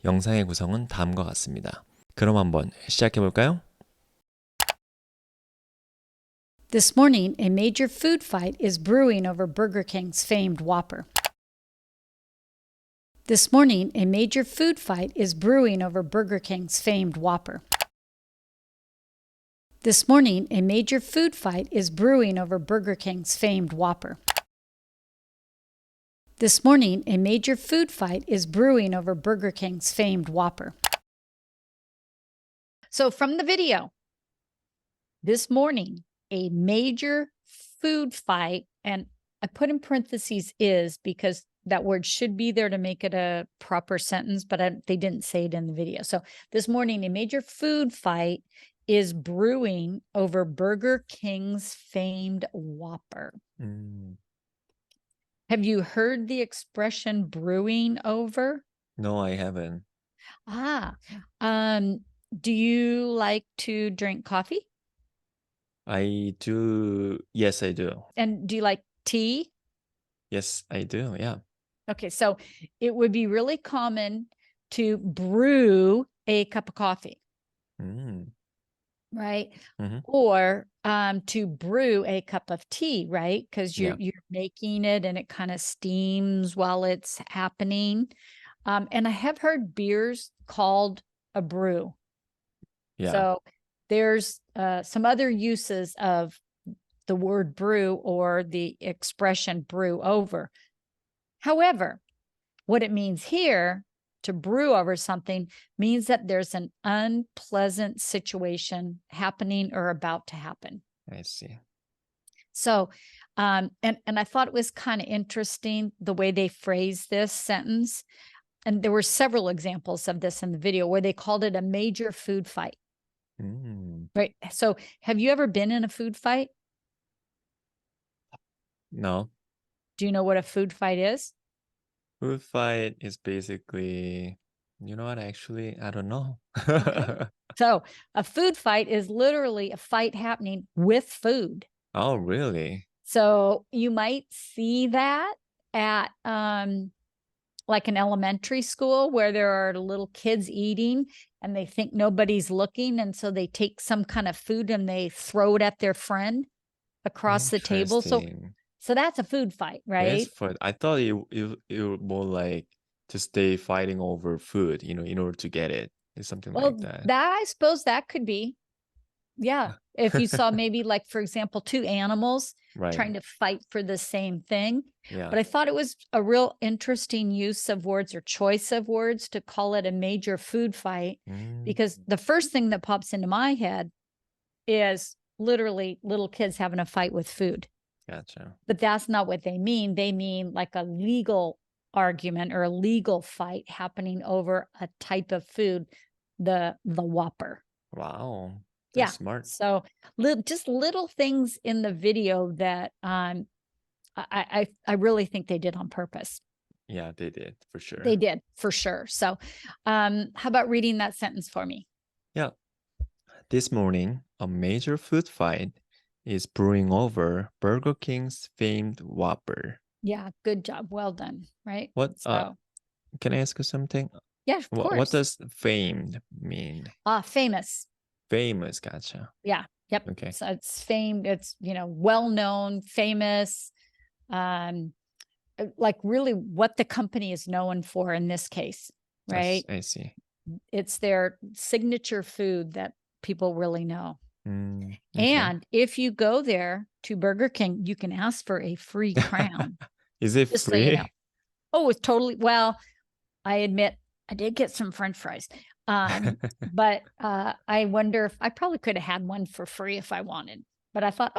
영상의 구성은 다음과 같습니다. 그럼 한번 시작해 볼까요? This morning, a major food fight is brewing over Burger King's famed Whopper. This morning, a major food fight is brewing over Burger King's famed Whopper. This morning, a major food fight is brewing over Burger King's famed Whopper. This morning, a major food fight is brewing over Burger King's famed Whopper. So from the video, this morning, a major food fight, and I put in parentheses is because that word should be there to make it a proper sentence, but they didn't say it in the video. So this morning, a major food fight is brewing over Burger King's famed Whopper. Have you heard the expression brewing over? No, I haven't. Do you like to drink coffee? I do. Yes, I do. And do you like tea? Yes, I do. Yeah. Okay, so it would be really common to brew a cup of coffee, right? Or to brew a cup of tea, right? Because you're making it and it kind of steams while it's happening. And I have heard beers called a brew. Yeah. So there's some other uses of the word brew or the expression brew over. However, what it means here, to brew over something, means that there's an unpleasant situation happening or about to happen. I see. So, and I thought it was kind of interesting the way they phrased this sentence. And there were several examples of this in the video where they called it a major food fight. Right. So have you ever been in a food fight? No. Do you know what a food fight is? Food fight is basically, you know what, actually, I don't know. Okay. So a food fight is literally a fight happening with food. Oh, really? So you might see that at like an elementary school where there are little kids eating and they think nobody's looking. And so they take some kind of food and they throw it at their friend across the table. So that's a food fight, right? I thought it was more like to stay fighting over food, in order to get it. It's something like that. I suppose that could be. Yeah. If you saw maybe like, for example, two animals trying to fight for the same thing. Yeah. But I thought it was a real interesting use of words or choice of words to call it a major food fight, because the first thing that pops into my head is literally little kids having a fight with food. Gotcha. But that's not what they mean. They mean like a legal argument or a legal fight happening over a type of food, the Whopper. Wow. That's smart. So just little things in the video that I really think they did on purpose. Yeah, they did for sure. They did for sure. So how about reading that sentence for me? Yeah. This morning, a major food fight is brewing over Burger King's famed Whopper. Yeah, good job. Well done. Right? Can I ask you something? Yeah, of course. What does famed mean? Famous. Famous, gotcha. Yeah. Yep. Okay. So it's famed. It's, well-known, famous, like really what the company is known for in this case, right? I see. It's their signature food that people really know. Okay. And if you go there to Burger King, you can ask for a free crown. Is it just free? So you know. Oh, it's totally, well, I admit I did get some French fries. But I wonder if I probably could have had one for free if I wanted. But I thought,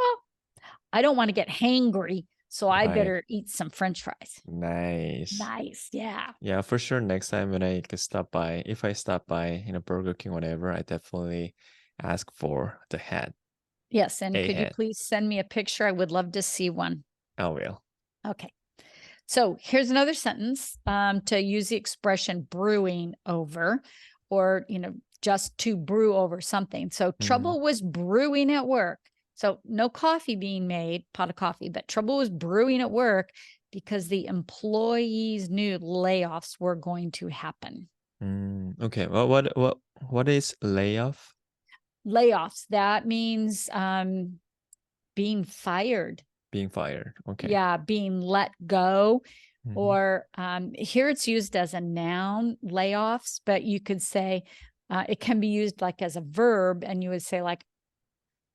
I don't want to get hangry, so I better eat some French fries. Nice. Yeah. Yeah, for sure. Next time when I stop by, if I stop by in a Burger King, whatever, I definitely ask for the hat. Yes, and could you please send me a picture? I would love to see one. I will. Okay. So here's another sentence to use the expression brewing over, or, just to brew over something. So trouble was brewing at work. So no coffee being made, pot of coffee, but trouble was brewing at work because the employees knew layoffs were going to happen. Okay. Well, what is layoff? Layoffs, that means being fired. Being fired. Okay. Yeah, being let go. Mhm. Or here it's used as a noun, layoffs, but you could say it can be used like as a verb, and you would say like,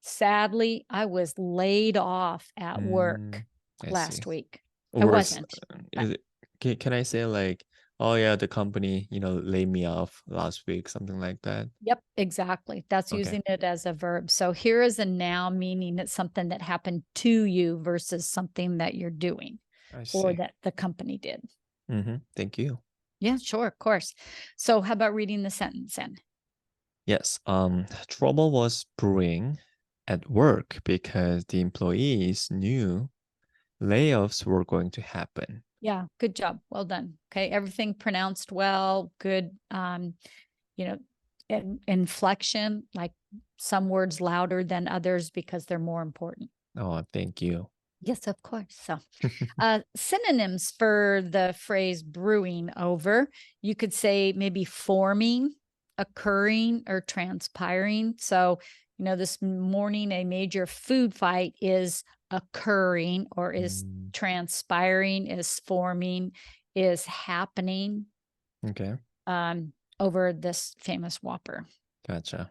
sadly, I was laid off at work I last see. week. I Or wasn't. is it, can I say like, oh yeah, the company, laid me off last week, something like that? Yep, exactly. That's Okay. using it as a verb. So here is a noun, meaning it's something that happened to you versus something that you're doing I or see. that the company did. Thank you. Yeah, sure, of course. So how about reading the sentence in? Yes. Trouble was brewing at work because the employees knew layoffs were going to happen. Yeah, good job. Well done. Okay, everything pronounced well, good inflection, like some words louder than others because they're more important. Oh, thank you. Yes, of course. So, synonyms for the phrase brewing over, you could say maybe forming, occurring, or transpiring. So, this morning, a major food fight is occurring, or is transpiring, is forming, is happening Okay. over this famous Whopper. Gotcha.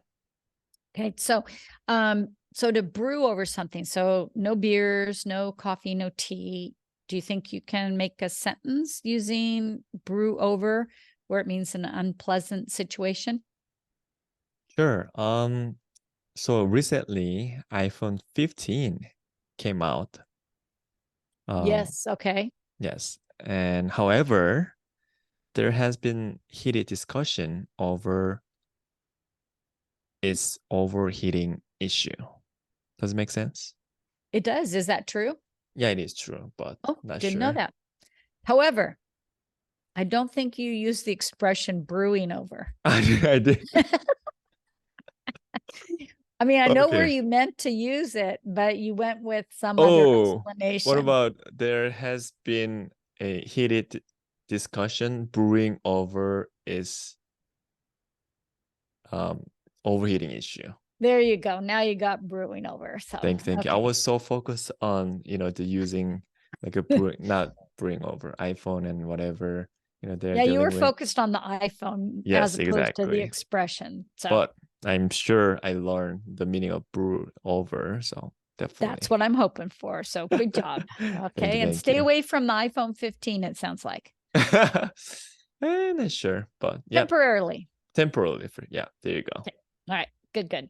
Okay, so to brew over something, so no beers, no coffee, no tea. Do you think you can make a sentence using brew over where it means an unpleasant situation? Sure. So recently, iPhone 15 came out. Yes, okay. Yes. And however, there has been heated discussion over its overheating issue. Does it make sense? It does. Is that true? Yeah, it is true, but Oh, not didn't know sure. that. However, I don't think you use the expression brewing over. I did. I mean, I know where Okay. you meant to use it, but you went with some other Oh, what explanation. about there has been a heated discussion brewing over its overheating issue. There you go. Now you got brewing over. So, Thank you. I okay. was so focused on, the using like a brewing, not brewing over iPhone and whatever, they're Yeah, you were dealing with. focused on the iPhone as Yes, opposed to the exactly. expression. So But I'm sure I learned the meaning of brew over, so that's definitely. what I'm hoping for. So good job. Thank Okay. you, And thank stay you. away from the iPhone 15, it sounds like. Not sure, but yeah, Temporarily. temporarily for yeah, there you go. Okay. All right. Good, good.